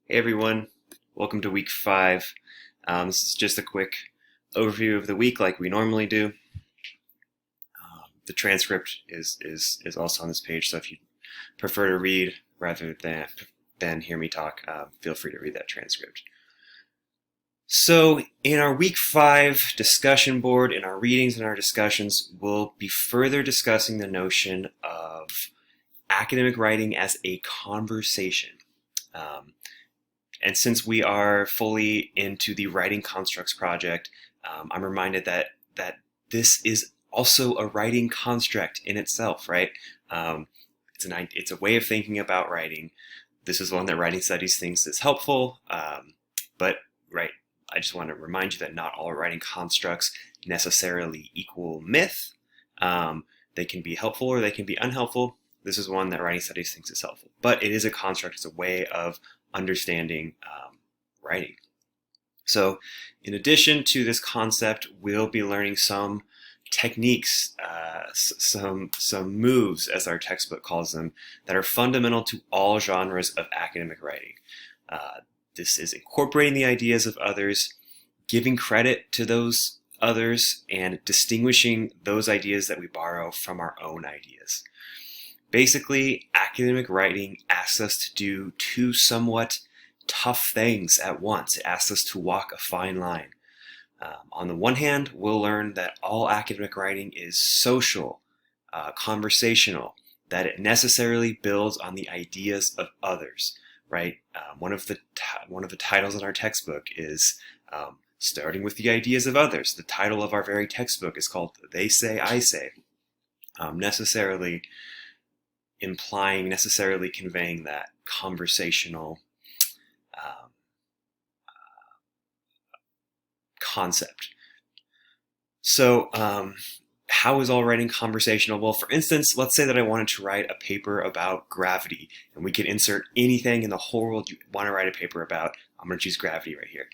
Hey everyone, welcome to week 5. This is just a quick overview of the week like we normally do. The transcript is also on this page, so if you prefer to read rather than hear me talk, feel free to read that transcript. So in our week 5 discussion board, in our readings and our discussions, we'll be further discussing the notion of academic writing as a conversation. And since we are fully into the writing constructs project, I'm reminded that this is also a writing construct in itself, right? It's a way of thinking about writing. This is one that Writing Studies thinks is helpful, but right, I just want to remind you that not all writing constructs necessarily equal myth. They can be helpful or they can be unhelpful. This is one that Writing Studies thinks is helpful, but it is a construct. It's a way of understanding writing. So in addition to this concept, we'll be learning some techniques, some moves, as our textbook calls them, that are fundamental to all genres of academic writing. This is incorporating the ideas of others, giving credit to those others, and distinguishing those ideas that we borrow from our own ideas. Basically, academic writing asks us to do two somewhat tough things at once. It asks us to walk a fine line. On the one hand, we'll learn that all academic writing is social, conversational, that it necessarily builds on the ideas of others, right? One of the titles in our textbook is starting with the ideas of others. The title of our very textbook is called They Say, I Say, necessarily conveying that conversational concept. So how is all writing conversational? Well, for instance, let's say that I wanted to write a paper about gravity, and we could insert anything in the whole world you want to write a paper about. I'm going to choose gravity right here.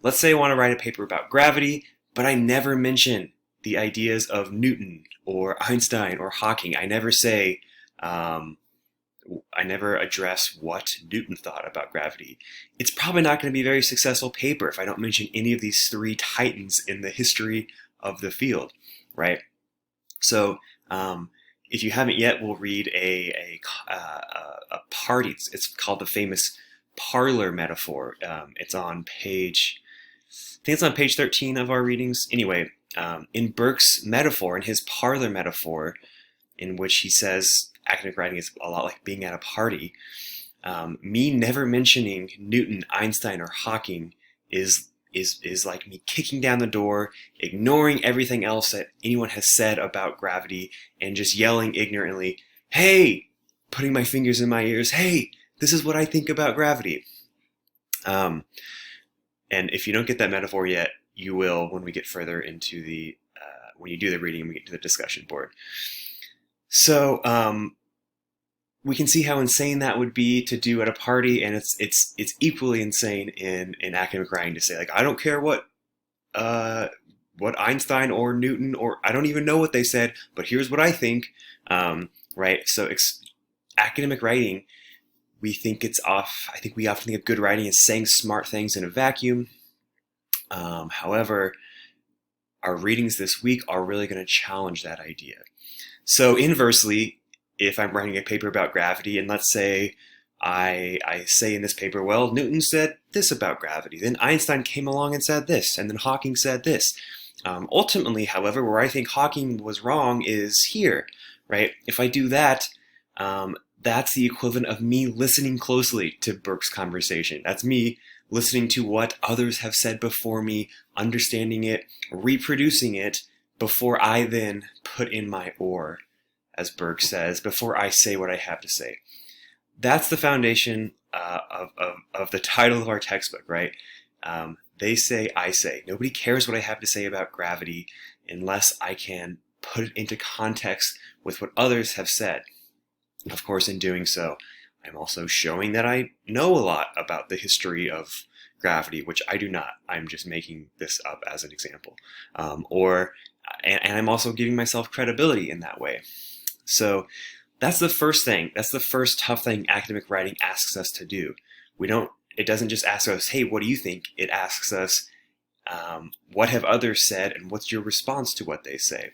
Let's say I want to write a paper about gravity, but I never mention the ideas of Newton or Einstein or Hawking. I never say, I never address what Newton thought about gravity. It's probably not going to be a very successful paper if I don't mention any of these three titans in the history of the field, right? So if you haven't yet, we'll read a party. It's called the famous parlor metaphor. It's on page, I think it's on page 13 of our readings. Anyway, in Burke's metaphor, in his parlor metaphor, in which he says academic writing is a lot like being at a party, me never mentioning Newton, Einstein, or Hawking is like me kicking down the door, ignoring everything else that anyone has said about gravity, and just yelling ignorantly, "Hey!" putting my fingers in my ears, "Hey, this is what I think about gravity." And if you don't get that metaphor yet, you will when we get further into the when you do the reading and we get to the discussion board. So we can see how insane that would be to do at a party, and it's equally insane in academic writing to say, like, I don't care what Einstein or Newton, or I don't even know what they said, but here's what I think, right? So academic writing, I think we often think of good writing as saying smart things in a vacuum. However, our readings this week are really going to challenge that idea. So inversely, if I'm writing a paper about gravity, and let's say I say in this paper, well, Newton said this about gravity, then Einstein came along and said this, and then Hawking said this. Ultimately, however, where I think Hawking was wrong is here, right? If I do that, that's the equivalent of me listening closely to Burke's conversation. That's me listening to what others have said before me, understanding it, reproducing it, before I then put in my oar, as Burke says, before I say what I have to say. That's the foundation of the title of our textbook, right? They say, I say. Nobody cares what I have to say about gravity unless I can put it into context with what others have said. Of course, in doing so, I'm also showing that I know a lot about the history of gravity, which I do not. I'm just making this up as an example. And I'm also giving myself credibility in that way. So that's the first thing. That's the first tough thing academic writing asks us to do. We don't it doesn't just ask us, hey, what do you think? It asks us, what have others said, and what's your response to what they say?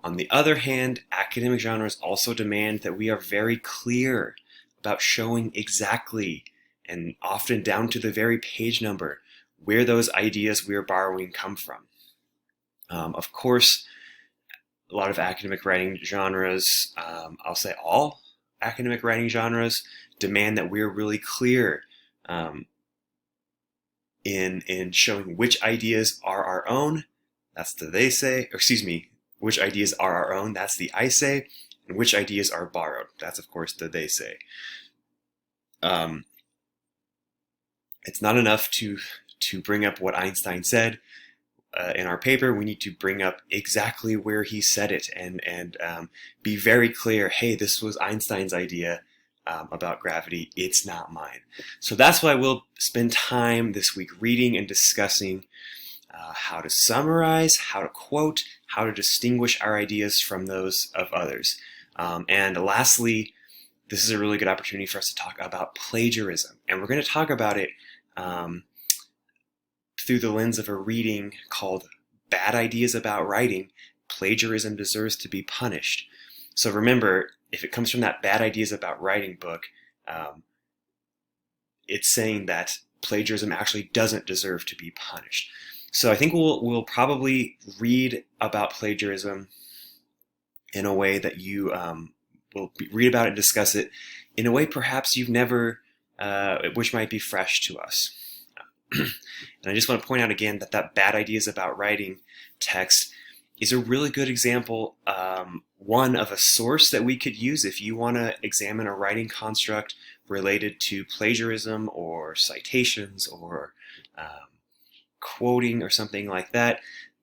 On the other hand, academic genres also demand that we are very clear about showing exactly, and often down to the very page number, where those ideas we are borrowing come from. Of course, a lot of academic writing genres, I'll say all academic writing genres, demand that we're really clear in showing which ideas are our own. That's the they say, or excuse me, which ideas are our own. That's the I say, and which ideas are borrowed. That's of course the they say. It's not enough to bring up what Einstein said in our paper. We need to bring up exactly where he said it and be very clear. Hey, this was Einstein's idea about gravity. It's not mine. So that's why we'll spend time this week reading and discussing how to summarize, how to quote, how to distinguish our ideas from those of others. And lastly, this is a really good opportunity for us to talk about plagiarism. And we're going to talk about it through the lens of a reading called Bad Ideas About Writing. Plagiarism Deserves to Be Punished. So remember, if it comes from that Bad Ideas About Writing book, it's saying that plagiarism actually doesn't deserve to be punished. So I think we'll probably read about plagiarism in a way that you will read about it and discuss it in a way perhaps you've never, which might be fresh to us. And I just want to point out again that that Bad Ideas About Writing text is a really good example, one of a source that we could use if you want to examine a writing construct related to plagiarism or citations or quoting or something like that.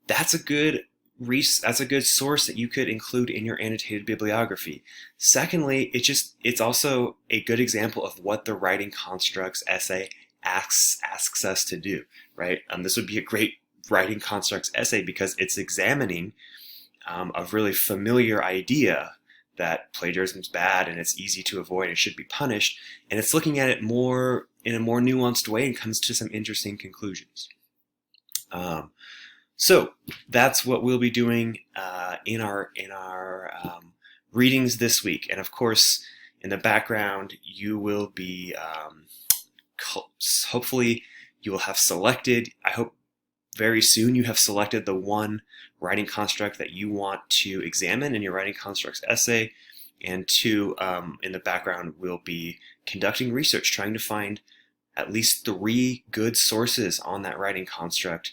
That's a good source that you could include in your annotated bibliography. Secondly, it's also a good example of what the writing constructs essay asks us to do, right? This would be a great writing constructs essay because it's examining a really familiar idea that plagiarism is bad and it's easy to avoid and should be punished, and it's looking at it in a more nuanced way and comes to some interesting conclusions. So that's what we'll be doing in our readings this week, and of course, in the background, you will be hopefully you will have selected. I hope very soon you have selected the one writing construct that you want to examine in your writing constructs essay. And two, in the background, we'll be conducting research, trying to find at least 3 good sources on that writing construct,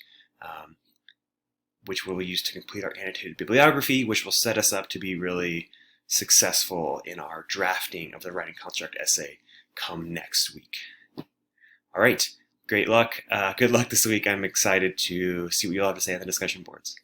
which we'll use to complete our annotated bibliography, which will set us up to be really successful in our drafting of the writing construct essay come next week. All right, great luck. Good luck this week. I'm excited to see what you'll have to say on the discussion boards.